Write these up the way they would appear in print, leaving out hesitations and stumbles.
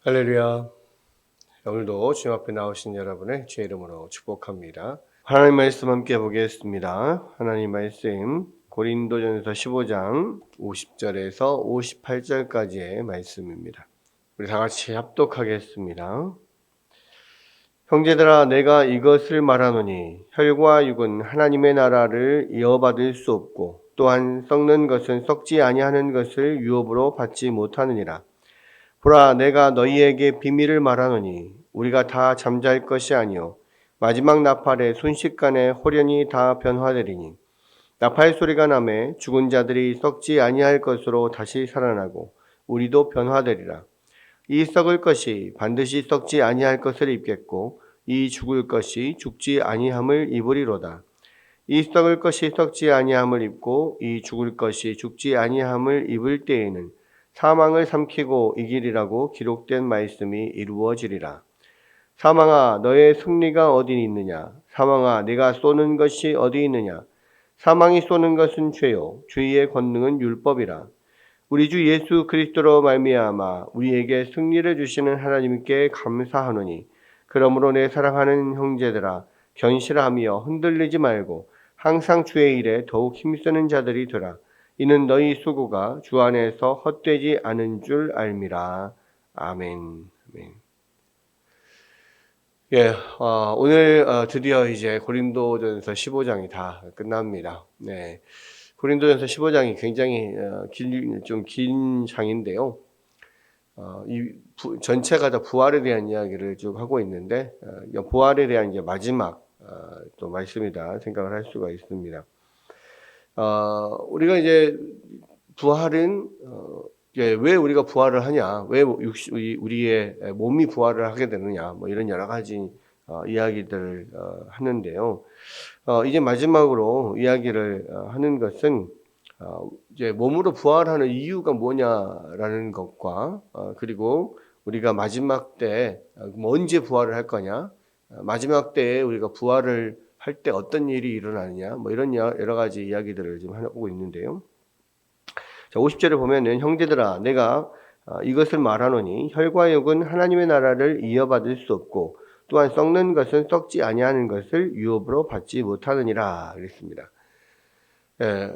할렐루야. 오늘도 주님 앞에 나오신 여러분의 주의 이름으로 축복합니다. 하나님 말씀 함께 보겠습니다. 하나님 말씀 고린도전서 15장 50절에서 58절까지의 말씀입니다. 우리 다 같이 합독하겠습니다. 형제들아, 내가 이것을 말하노니 혈과 육은 하나님의 나라를 이어받을 수 없고 또한 썩는 것은 썩지 아니하는 것을 유업으로 받지 못하느니라. 보라, 내가 너희에게 비밀을 말하노니 우리가 다 잠잘 것이 아니요 마지막 나팔에 순식간에 홀연히 다 변화되리니 나팔 소리가 나매 죽은 자들이 썩지 아니할 것으로 다시 살아나고 우리도 변화되리라. 이 썩을 것이 반드시 썩지 아니할 것을 입겠고 이 죽을 것이 죽지 아니함을 입으리로다. 이 썩을 것이 썩지 아니함을 입고 이 죽을 것이 죽지 아니함을 입을 때에는 사망을 삼키고 이기리라고 기록된 말씀이 이루어지리라. 사망아, 너의 승리가 어디 있느냐? 사망아, 네가 쏘는 것이 어디 있느냐? 사망이 쏘는 것은 죄요, 죄의 권능은 율법이라. 우리 주 예수 그리스도로 말미암아 우리에게 승리를 주시는 하나님께 감사하노니, 그러므로 내 사랑하는 형제들아, 견실하며 흔들리지 말고 항상 주의 일에 더욱 힘쓰는 자들이 되라. 이는 너희 수고가 주 안에서 헛되지 않은 줄 알미라. 아멘. 아멘. 오늘 드디어 이제 고린도전서 15장이 다 끝납니다. 네, 고린도전서 15장이 굉장히 좀 긴 장인데요. 전체가 다 부활에 대한 이야기를 쭉 하고 있는데 부활에 대한 이제 마지막 또 말씀이다 생각을 할 수가 있습니다. 우리가 이제 부활은 왜 우리가 부활을 하냐, 왜 우리의 몸이 부활을 하게 되느냐, 뭐 이런 여러 가지 이야기들을 하는데요. 이제 마지막으로 이야기를 하는 것은 이제 몸으로 부활하는 이유가 뭐냐라는 것과 그리고 우리가 마지막 때 언제 부활을 할 거냐, 마지막 때에 우리가 부활을 할 때 어떤 일이 일어나느냐, 뭐 이런 여러 가지 이야기들을 지금 하고 있는데요. 자, 50절에 보면은 형제들아, 내가 이것을 말하노니 혈과 육은 하나님의 나라를 이어받을 수 없고 또한 썩는 것은 썩지 아니하는 것을 유업으로 받지 못하느니라 그랬습니다.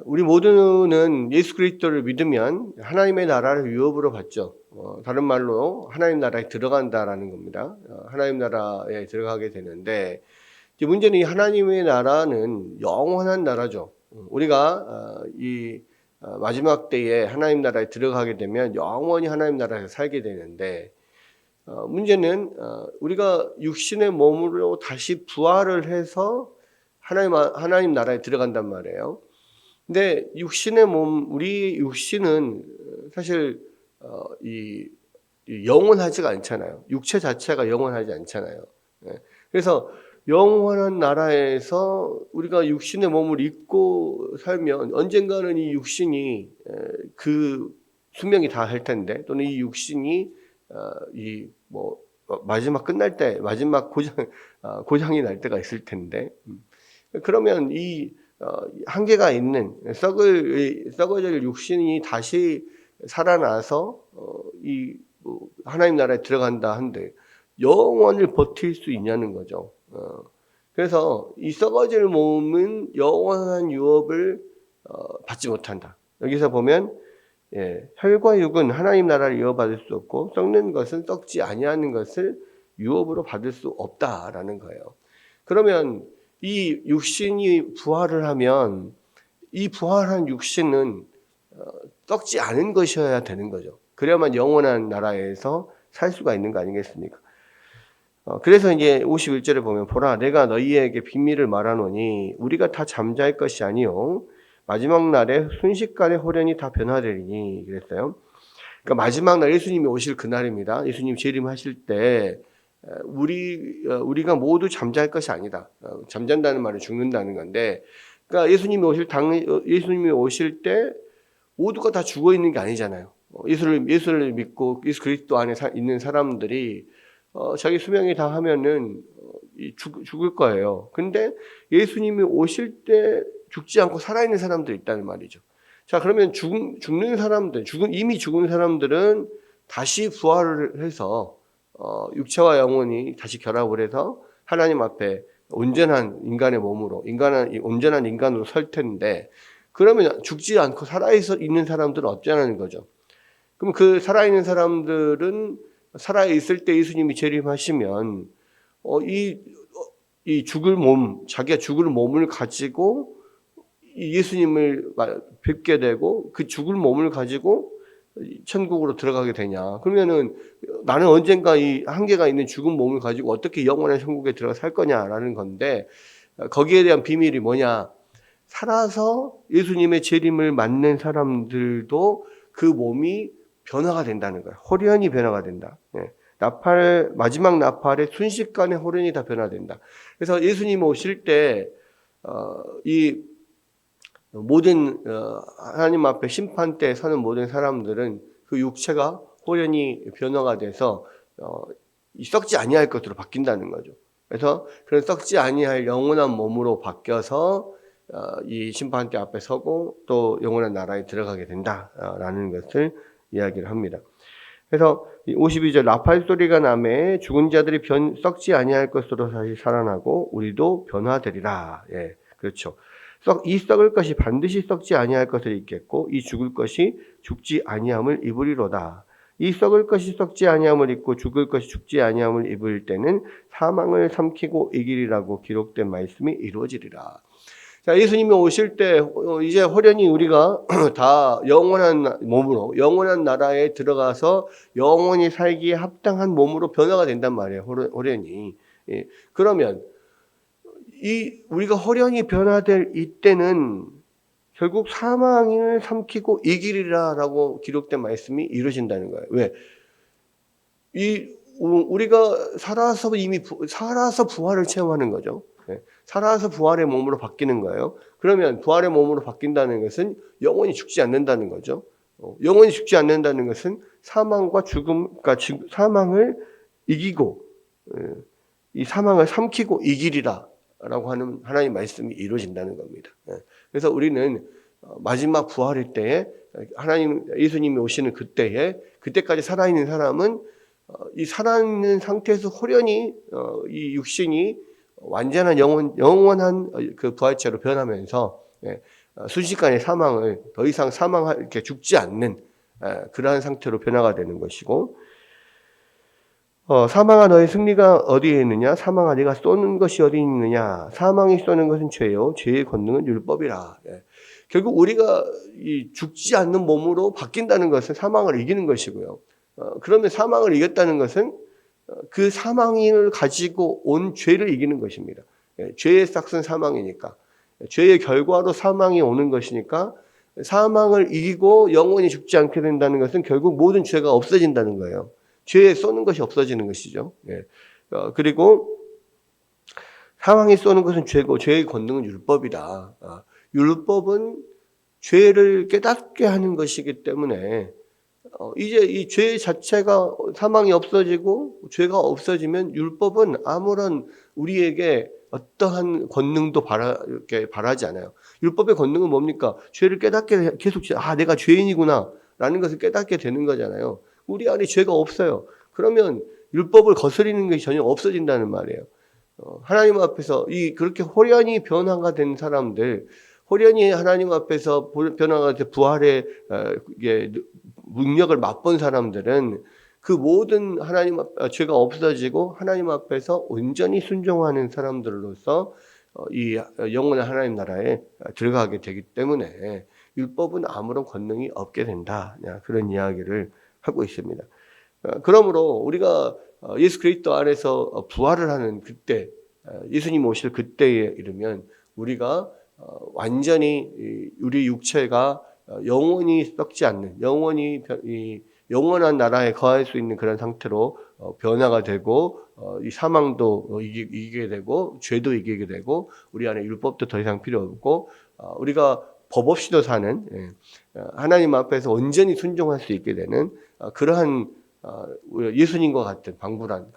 우리 모두는 예수 그리스도를 믿으면 하나님의 나라를 유업으로 받죠. 다른 말로 하나님 나라에 들어간다라는 겁니다. 하나님 나라에 들어가게 되는데, 이제 문제는 이 하나님의 나라는 영원한 나라죠. 우리가 이 마지막 때에 하나님 나라에 들어가게 되면 영원히 하나님 나라에서 살게 되는데, 문제는 우리가 육신의 몸으로 다시 부활을 해서 하나님 나라에 들어간단 말이에요. 근데 육신의 몸, 우리 육신은 사실 영원하지가 않잖아요. 육체 자체가 영원하지 않잖아요. 그래서 영원한 나라에서 우리가 육신의 몸을 입고 살면 언젠가는 이 육신이 그 수명이 다 할 텐데, 또는 이 육신이 마지막 끝날 때, 마지막 고장이 날 때가 있을 텐데, 그러면 이 한계가 있는 썩어질 육신이 다시 살아나서 하나님 나라에 들어간다 한데 영원을 버틸 수 있냐는 거죠. 그래서 이 썩어질 몸은 영원한 유업을 받지 못한다. 여기서 보면 혈과 육은 하나님 나라를 이어받을 수 없고 썩는 것은 썩지 아니하는 것을 유업으로 받을 수 없다라는 거예요. 그러면 이 육신이 부활을 하면 이 부활한 육신은 썩지 않은 것이어야 되는 거죠. 그래야만 영원한 나라에서 살 수가 있는 거 아니겠습니까? 그래서 이제 51절에 보면 보라, 내가 너희에게 비밀을 말하노니 우리가 다 잠잘 것이 아니요 마지막 날에 순식간에 홀연히 다 변화되리니 그랬어요. 그러니까 마지막 날 예수님이 오실 그날입니다. 예수님 재림하실 때 우리가 모두 잠잘 것이 아니다. 잠잔다는 말은 죽는다는 건데, 그러니까 예수님이 오실 때 모두가 다 죽어 있는 게 아니잖아요. 예수를 믿고 예수 그리스도 안에 있는 사람들이 자기 수명이 다 하면은 죽을 거예요. 근데 예수님이 오실 때 죽지 않고 살아있는 사람들이 있다는 말이죠. 자, 그러면 죽는 사람들, 이미 죽은 사람들은 다시 부활을 해서 육체와 영혼이 다시 결합을 해서 하나님 앞에 온전한 인간의 몸으로 온전한 인간으로 설 텐데, 그러면 죽지 않고 살아있는 사람들은 어쩌냐는 거죠. 그럼 그 살아있는 사람들은 살아있을 때 예수님이 재림하시면 이 죽을 몸, 자기가 죽을 몸을 가지고 예수님을 뵙게 되고 그 죽을 몸을 가지고 천국으로 들어가게 되냐. 그러면은 나는 언젠가 이 한계가 있는 죽은 몸을 가지고 어떻게 영원한 천국에 들어가 살 거냐라는 건데, 거기에 대한 비밀이 뭐냐. 살아서 예수님의 재림을 맞는 사람들도 그 몸이 변화가 된다는 거예요. 호련히 변화가 된다. 마지막 나팔의 순식간에 호련히 다 변화된다. 그래서 예수님 오실 때, 이 모든 하나님 앞에 심판대에 서는 모든 사람들은 그 육체가 호련히 변화가 돼서 썩지 아니할 것으로 바뀐다는 거죠. 그래서 그런 썩지 아니할 영원한 몸으로 바뀌어서 이 심판대 앞에 서고 또 영원한 나라에 들어가게 된다라는 것을 이야기를 합니다. 그래서 52절 나팔 소리가 나매 죽은 자들이 썩지 아니할 것으로 다시 살아나고 우리도 변화되리라. 예, 그렇죠. 이 썩을 것이 반드시 썩지 아니할 것을 입겠고 이 죽을 것이 죽지 아니함을 입으리로다. 이 썩을 것이 썩지 아니함을 입고 죽을 것이 죽지 아니함을 입을 때는 사망을 삼키고 이기리라고 기록된 말씀이 이루어지리라. 자, 예수님이 오실 때 이제 호련히 우리가 다 영원한 몸으로 영원한 나라에 들어가서 영원히 살기에 합당한 몸으로 변화가 된단 말이에요. 호련히. 예. 그러면 우리가 호련히 변화될 이때는 결국 사망을 삼키고 이기리라라고 기록된 말씀이 이루어진다는 거예요. 왜? 우리가 살아서 부활을 체험하는 거죠. 살아서 부활의 몸으로 바뀌는 거예요. 그러면 부활의 몸으로 바뀐다는 것은 영원히 죽지 않는다는 거죠. 영원히 죽지 않는다는 것은 사망과 그러니까 사망을 이기고 이 사망을 삼키고 이기리라라고 하는 하나님의 말씀이 이루어진다는 겁니다. 그래서 우리는 마지막 부활일 때에 예수님이 오시는 그때까지 살아있는 사람은 이 살아있는 상태에서 호련히 이 육신이 완전한 영원한 그 부활체로 변하면서 순식간에 사망을 더 이상 이렇게 죽지 않는 그러한 상태로 변화가 되는 것이고, 사망아 너의 승리가 어디에 있느냐? 사망아 네가 쏘는 것이 어디 있느냐? 사망이 쏘는 것은 죄요 죄의 권능은 율법이라. 결국 우리가 이 죽지 않는 몸으로 바뀐다는 것은 사망을 이기는 것이고요. 그러면 사망을 이겼다는 것은 그 사망을 가지고 온 죄를 이기는 것입니다. 죄의 싹은 사망이니까. 죄의 결과로 사망이 오는 것이니까 사망을 이기고 영원히 죽지 않게 된다는 것은 결국 모든 죄가 없어진다는 거예요. 죄에 쏘는 것이 없어지는 것이죠. 그리고 사망이 쏘는 것은 죄고 죄의 권능은 율법이다. 율법은 죄를 깨닫게 하는 것이기 때문에 이제 이 죄 자체가 사망이 없어지고 죄가 없어지면 율법은 아무런 우리에게 어떠한 권능도 바라지 않아요. 율법의 권능은 뭡니까? 죄를 깨닫게 계속 내가 죄인이구나 라는 것을 깨닫게 되는 거잖아요. 우리 안에 죄가 없어요. 그러면 율법을 거스리는 것이 전혀 없어진다는 말이에요. 하나님 앞에서 그렇게 호련히 변화가 된 사람들, 호련히 하나님 앞에서 변화가 된 부활의 능력을 맛본 사람들은 그 모든 죄가 없어지고 하나님 앞에서 온전히 순종하는 사람들로서 이 영원한 하나님 나라에 들어가게 되기 때문에 율법은 아무런 권능이 없게 된다. 그런 이야기를 하고 있습니다. 그러므로 우리가 예수 그리스도 안에서 부활을 하는 그때, 예수님 오실 그때에 이르면 우리가 완전히 우리 육체가 영원히 썩지 않는 영원한 나라에 거할 수 있는 그런 상태로 변화가 되고 이 사망도 이기게 되고 죄도 이기게 되고 우리 안에 율법도 더 이상 필요 없고 우리가 법 없이도 사는 하나님 앞에서 온전히 순종할 수 있게 되는 그러한 예수님과 같은 방불한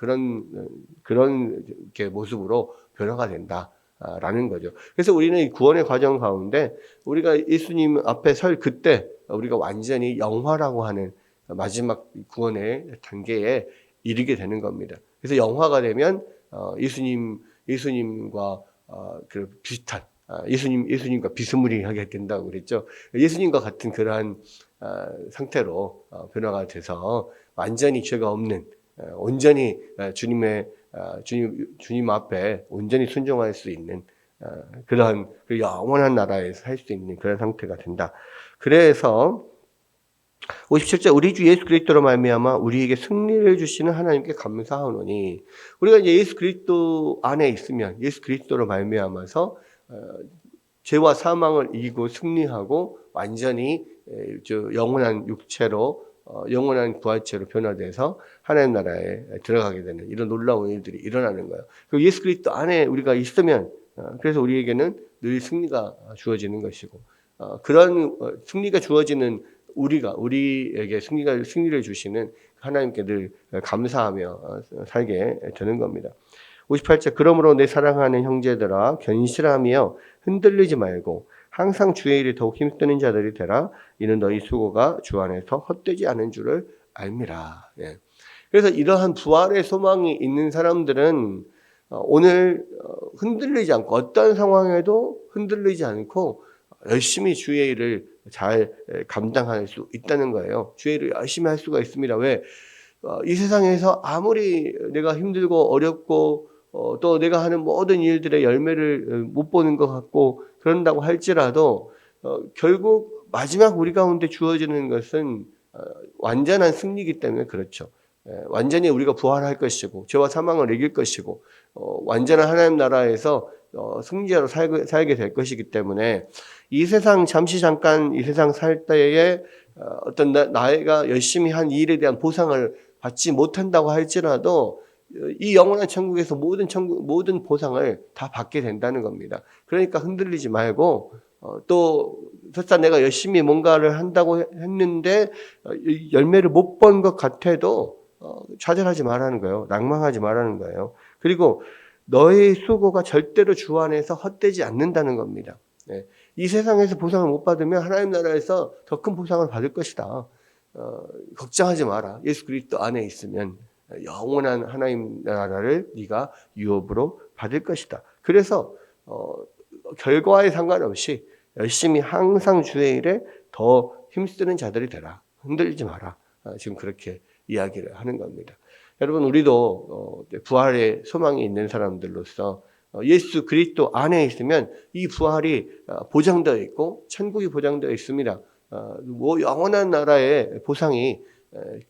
그런 모습으로 변화가 된다라는 거죠. 그래서 우리는 이 구원의 과정 가운데 우리가 예수님 앞에 설 그때 우리가 완전히 영화라고 하는 마지막 구원의 단계에 이르게 되는 겁니다. 그래서 영화가 되면 예수님과 그 비슷한 예수님과 비스무리하게 된다고 그랬죠. 예수님과 같은 그러한 상태로 변화가 돼서 완전히 죄가 없는 온전히 주님 앞에 온전히 순종할 수 있는 그러한 그 영원한 나라에서 살 수 있는 그런 상태가 된다. 그래서 57절 우리 주 예수 그리스도로 말미암아 우리에게 승리를 주시는 하나님께 감사하노니 우리가 이제 예수 그리스도 안에 있으면 예수 그리스도로 말미암아서 죄와 사망을 이기고 승리하고 완전히 영원한 육체로 영원한 부활체로 변화돼서 하나님 나라에 들어가게 되는 이런 놀라운 일들이 일어나는 거예요. 그 예수 그리스도 안에 우리가 있으면 그래서 우리에게는 늘 승리가 주어지는 것이고 그런 승리가 주어지는 우리에게 승리를 주시는 하나님께 늘 감사하며 살게 되는 겁니다. 58절 그러므로 내 사랑하는 형제들아 견실하며 흔들리지 말고 항상 주의 일에 더욱 힘쓰는 자들이 되라. 이는 너희 수고가 주 안에서 헛되지 않은 줄을 알미라. 예. 그래서 이러한 부활의 소망이 있는 사람들은 오늘 흔들리지 않고 어떤 상황에도 흔들리지 않고 열심히 주의 일을 잘 감당할 수 있다는 거예요. 주의 일을 열심히 할 수가 있습니다. 왜? 이 세상에서 아무리 내가 힘들고 어렵고 또 내가 하는 모든 일들의 열매를 못 보는 것 같고 그런다고 할지라도 결국 마지막 우리 가운데 주어지는 것은 완전한 승리이기 때문에 그렇죠. 완전히 우리가 부활할 것이고 죄와 사망을 이길 것이고 완전한 하나님 나라에서 승리자로 살게 될 것이기 때문에 이 세상 잠깐 이 세상 살 때에 어떤 나이가 열심히 한 일에 대한 보상을 받지 못한다고 할지라도 이 영원한 천국에서 모든 보상을 다 받게 된다는 겁니다. 그러니까 흔들리지 말고 또 설사 내가 열심히 뭔가를 한다고 했는데 열매를 못 본 것 같아도 좌절하지 말라는 거예요. 낭망하지 말라는 거예요. 그리고 너의 수고가 절대로 주 안에서 헛되지 않는다는 겁니다. 이 세상에서 보상을 못 받으면 하나님 나라에서 더 큰 보상을 받을 것이다. 걱정하지 마라. 예수 그리스도 안에 있으면 영원한 하나님 나라를 네가 유업으로 받을 것이다. 그래서 결과에 상관없이 열심히 항상 주의 일에 더 힘쓰는 자들이 되라. 흔들리지 마라. 지금 그렇게 이야기를 하는 겁니다. 여러분 우리도 부활의 소망이 있는 사람들로서 예수 그리스도 안에 있으면 이 부활이 보장되어 있고 천국이 보장되어 있습니다. 영원한 나라의 보상이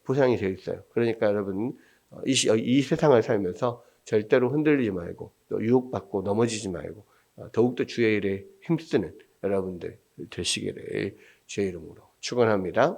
되어 있어요. 그러니까 여러분 이 세상을 살면서 절대로 흔들리지 말고 또 유혹받고 넘어지지 말고 더욱더 주의 일에 힘쓰는 여러분들 되시기를 주의 이름으로 축원합니다.